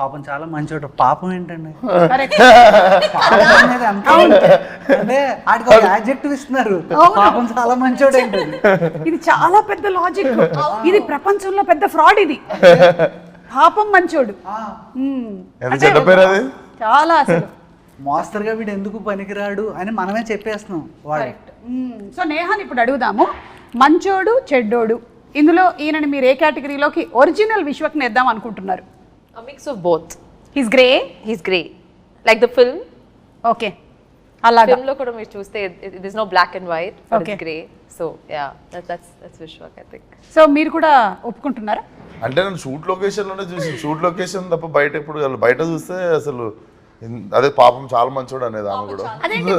పాపం చాలా మంచోడు. పాపం ఏంటండి, పాపం అనేది అంత అంటే ఆడికి ఒక యాడ్జెక్టివ్ ఇస్తున్నారు, పాపం చాలా మంచోడు ఏంటండి. ఇది చాలా పెద్ద లాజిక్, ఇది ప్రపంచంలో పెద్ద ఫ్రాడ్ ఇది. పాపం మంచోడు చాలా అసలు మాస్టర్గా వీడు ఎందుకు పనికిరాడు అని మనమే చెప్పేస్తున్నాం వాడు. సో నేహాని ఇప్పుడు అడుగుదాము, మంచోడు చెడ్డోడు ఇందులో ఈయనని మీరు ఏ కేటగిరీలోకి ఒరిజినల్ విశ్వక్ని వేద్దాం అనుకుంటున్నారు? A mix of both. He's grey. He's grey. Like the film. Okay. అలాగా. Film లో కూడా మీరు చూస్తే there's no black and white, but Okay. it's grey. So yeah, that's Vishwak, I think. So మీరు కూడా ఒప్పుకుంటున్నారా? అంటే నేను షూట్ లొకేషన్ లోనే చూసి, షూట్ లొకేషన్ తప్ప బయట ఎప్పుడు బయట చూస్తే అసలు అదే పాపం చాలా మంచోడు అనేది ఆమె కూడా. అదేంటి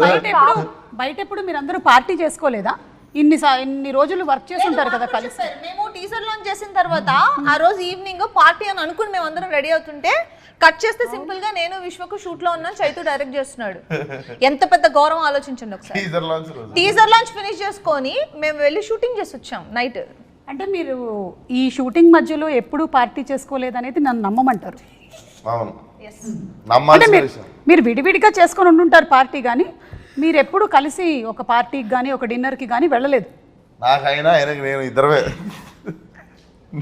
బయట ఎప్పుడు మీరు అందరూ పార్టీ చేసుకోలేదా? ఇన్ని రోజులు వర్క్ చేసి ఉంటారు కదా కలిసి. మేము టీజర్ లాంచ్ చేసిన తర్వాత ఆ రోజు ఈవినింగ్ పార్టీ అని అనుకుని మేము అందరం రెడీ అవుతుంటే కట్ చేస్తే సింపుల్ గా నేను విశ్వకు షూట్ లో ఉన్నాను, చైతు డైరెక్ట్ చేస్తున్నాడు. ఎంత పెద్ద గౌరవం ఆలోచించండి ఒకసారి. టీజర్ లాంచ్ ఫినిష్ చేసుకొని మేము వెళ్ళి షూటింగ్ చేసి వచ్చాం నైట్. అంటే మీరు ఈ షూటింగ్ మధ్యలో ఎప్పుడు పార్టీ చేసుకోలేదనేది నన్ను నమ్మమంటారు? అవును, అంటే మీరు విడివిడిగా చేసుకొని ఉండుంటారు పార్టీ, కానీ మీరు ఎప్పుడు కలిసి ఒక పార్టీకి కానీ ఒక డిన్నర్కి కానీ వెళ్ళలేదు. నాకైనా ఆయనకి నేను ఇద్దరమే,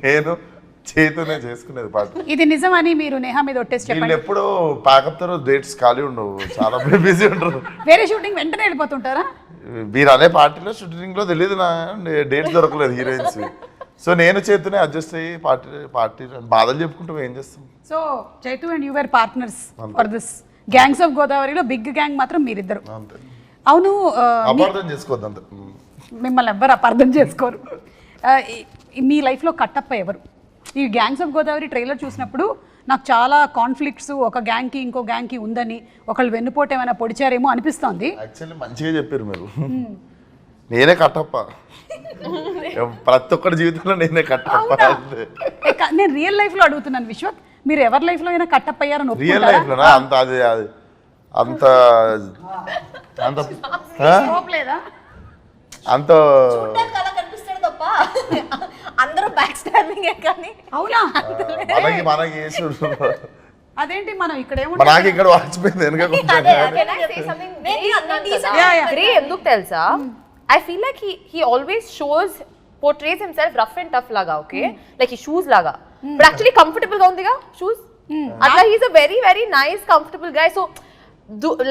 నేను చేతునే చేసుకునేది పార్టీ. ఇది నిజమని మీరు నేహా మీద ఒట్టేసి చెప్పండి. ఎప్పుడు ప్యాకప్ తో డేట్స్ ఖాళీ ఉండవు, చాలా బిజీ ఉంటారు. వేరే షూటింగ్ వెంటనే వెళ్ళిపోతుంటారా? మీరు అనే పార్టీలో షూటింగ్ లో తెలియదు నా డేట్స్ దొరకలేదు హీరోయిన్స్. సో నేను చేతునే అడ్జస్ట్ అయ్యి పార్టీ బాధలు చెప్పుకుంటూ ఏం చేస్తాం. So Chaitu and you were partners for this gangs of గోదావరిలో బిగ్ గ్యాంగ్ మాత్రం మీరిద్దరు. అవును, అపార్థం చేసుకోవద్దు అంతే. మిమ్మల్ని ఎవ్వరు అపార్థం చేసుకోరు. మీ లైఫ్లో కట్టప్ప ఎవరు? ఈ గ్యాంగ్స్ ఆఫ్ గోదావరి ట్రైలర్ చూసినప్పుడు నాకు చాలా కాన్ఫ్లిక్ట్స్ ఒక గ్యాంగ్కి ఇంకో గ్యాంగ్కి ఉందని, ఒకళ్ళు వెన్నుపోటు ఏమైనా పొడిచారేమో అనిపిస్తోంది. యాక్చువల్లీ మంచిగా చెప్పారు మీరు. నేనే కట్టప్ప, ప్రతి ఒక్కరి జీవితంలో నేనే కట్టప్ప. నేను రియల్ లైఫ్లో అడుగుతున్నాను విశ్వక్, మీరు ఎవరి లైఫ్లో అయినా కట్టప్ప అయ్యారని? రియల్ లైఫ్లోనా? అంత అది అంత అంత అంత అలా కనిపిస్తాడు తప్ప అందరూ బ్యాక్ స్టాబింగ్ కానీ. అవునా? మనకి అదేంటి మనం ఇక్కడ నాకు ఇక్కడ వాచిపోయింది వెనక. Grey ఎందుకు తెలుసా? I feel like he always portrays himself rough and tough laga, okay? Like he shoes laga. But actually comfortable ga undiga shoes. Atla he's a very very nice comfortable guy. So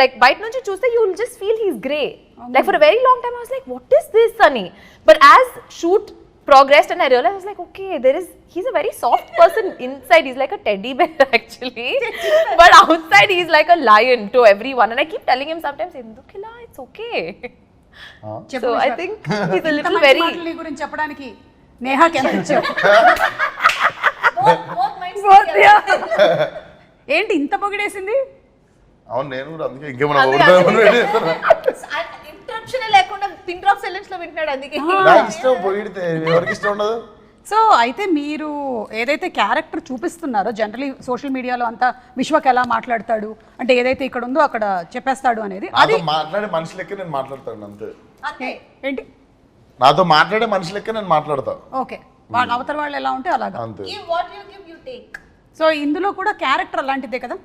like bite nunchi chuste you will just feel he's grey. Like for a very long time I was like what is this Sunny? But as shoot progressed and I realized I was like okay, he's a very soft person inside. He's like a teddy bear actually. But outside he's like a lion to everyone. And I keep telling him sometimes endukila it's okay. So I think he's a little very గురించి చెప్పడానికి నేహాకి ఎంత ఇచ్చావు? ఏంటి ఇంత పొగిడేసింది? అవును, నేను కూడా అందుకే ఇంకేమన్నా ఇంటరప్షన్ లేకుండా పిన్ డ్రాప్ సైలెన్స్ లో వింటున్నాడు అందుకే. ఇష్టం పొగిడితే ఎవరికి ఇష్టం ఉండదు. సో అయితే మీరు ఏదైతే క్యారెక్టర్ చూపిస్తున్నారో జనరలీ సోషల్ మీడియాలో అంతా విశ్వక్ ఎలా మాట్లాడతాడు అంటే ఏదైతే ఇక్కడ ఉందో అక్కడ చెప్పేస్తాడు అనేది, అది మాట్లాడే మనిషి లెక్క నేను మాట్లాడతాను అంతే. ఏంటి నాతో మాట్లాడే మనిషి లెక్క నేను మాట్లాడతా. ఓకే, వాళ్ళ అవతల వాళ్ళు ఎలా ఉంటే అలాగా. అంతే. సో ఇందులో కూడా క్యారెక్టర్ అలాంటిదే కదా?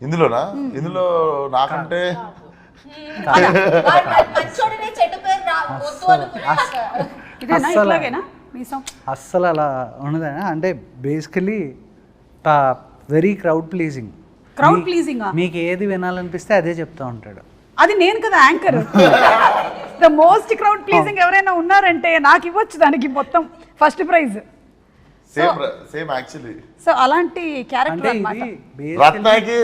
ఇందులోనా? ఇందులో నాకంటే అస్సలు అలా ఉండదా? అంటే బేసికలీ వెరీ క్రౌడ్ ప్లీజింగ్. మీకు ఏది వినాలనిపిస్తే అదే చెప్తా ఉంటాడు. అది నేను కదా anchor. The most crowd pleasing ఎవరైనా ఉన్నారంటే నాకు ఇవ్వచ్చు దానికి మొత్తం first prize. Same actually. So అలాంటి క్యారెక్టర్ అన్నమాట. రత్నాకి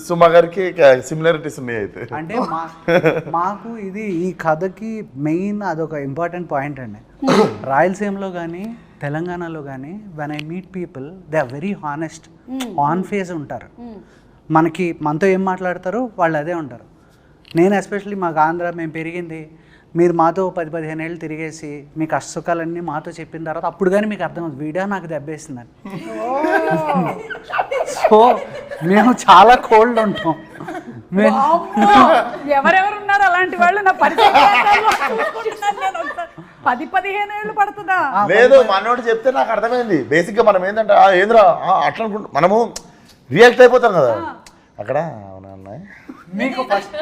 సుమ గారికి సిమిలారిటీస్ ఉన్నాయి అయితే. అంటే మాకు ఇది ఈ కథకి మెయిన్ అదొక ఇంపార్టెంట్ పాయింట్ అండి. రాయలసీమలో కానీ తెలంగాణలో కానీ when I meet people they are very honest, on face ఉంటారు. మనతో ఏం మాట్లాడతారో వాళ్ళు అదే ఉంటారు. నేను ఎస్పెషల్లీ మాకు ఆంధ్ర మేము పెరిగింది, మీరు మాతో 10-15 ఏళ్ళు తిరిగేసి మీ కష్టసుఖాలన్నీ మాతో చెప్పిన తర్వాత అప్పుడు కానీ మీకు అర్థమవుతుంది వీడియో నాకు దెబ్బేసిందని. సో మేము చాలా కోల్డ్ ఉంటాం. ఎవరెవరు ఉన్నారు అలాంటి వాళ్ళు? నా 10-15 ఏళ్ళు పడుతుందా? లేదు, మనోడు చెప్తే నాకు అర్థమైంది. బేసిక్ గా మనం ఏంటంటే ఏంద్రా అట్లా అనుకుంటాం. మనము రియాక్ట్ అయిపోతాం కదా అక్కడ అవునా అన్న మీకు ఫస్ట్